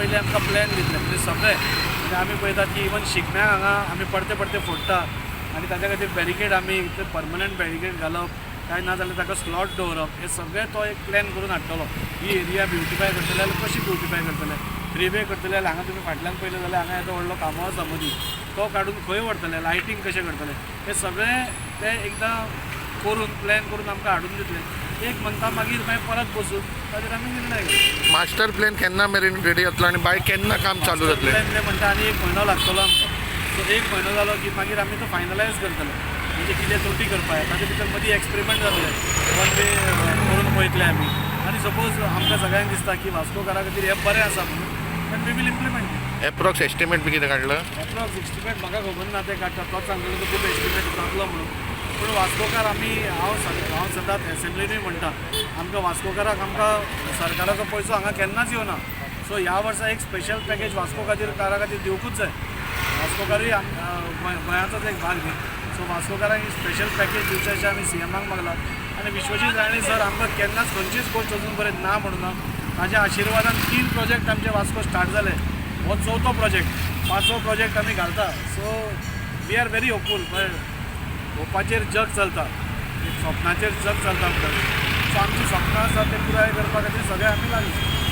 पयलीं आमकां प्लॅन दितले म्हणजे सगळे म्हणजे आमी पळयतात की इवन शिगम्याक हांगा आमी पडते पडते फोडटा आनी ताच्या खातीर बॅरिकेड आमी परमनंट बॅरिकेड घालप काय ना जाल्यार ताका स्लॉट दवरप हे सगळे तो एक प्लॅन करून हाडटलो ही एरिया ब्युटिफाय करतले जाल्यार कशी ब्युटिफाय करतले फ्रीवे करतले जाल्यार हांगा तुमी फाटल्यान पयलें जाल्यार हांगा येदो व्हडलो कामो आसा मदीं तो काडून खंय व्हरतले लायटींग कशें करतले हे सगळे ते एकदां करून प्लॅन करून आमकां हाडून दितले एक म्हणटा मागीर परत बसून ताचेर आमी निर्णय घेतलो मास्टर प्लॅन केन्ना मेरेन रेडी जातलो आनी बाय केन्ना काम चालू जातलें प्लॅन ते म्हणटा आनी एक म्हयनो लागतलो आमकां सो एक म्हयनो जालो की मागीर आमी तो फायनलायज करतले म्हणजे कितें त्रुटी करपाक ताचे भितर मदीं एक्सपेरिमेंट जातले वन वे करून पळयतले आमी आनी सपोज आमकां सगळ्यांक दिसता की वास्कोकारा खातीर हें बरें आसा म्हणून then we will implement approx estimate बी कितें काडला एप्रॉक्स एस्टिमेट म्हाका खबर ना ते काडटा तोच सांगतलो तो खूब एस्टिमेट जातलो म्हणून पूण वास्कोकार आमी हांव सदांच एसेंब्लीनूय म्हणटा आमकां वास्कोकाराक आमकां सरकाराचो पयसो हांगा केन्नाच येवना सो ह्या वर्सा एक स्पेशल पॅकेज वास्को खातीर दिवकूच जाय वास्कोकारूय गोंयाचोच एक भाग न्ही सो वास्कोकाराक स्पेशल पॅकेज दिवचें अशें आमी सीएमाक मागलां आनी विश्वजीत राणे सर आमकां केन्नाच खंयचीच गोश्ट अजून पर्यंत ना म्हणूना ताज्या आशिर्वादान 3 प्रोजेक्ट आमचे वास्को स्टार्ट जाले हो 4थो प्रोजेक्ट 5वो प्रोजेक्ट आमी घालता सो वी आर व्हेरी होपफूल होपाचेर जग चलता एक स्वप्नाचेर जग चलता म्हणटा सो आमची स्वप्नां आसा ते पुराय करपा खातीर सगळे आमी लागले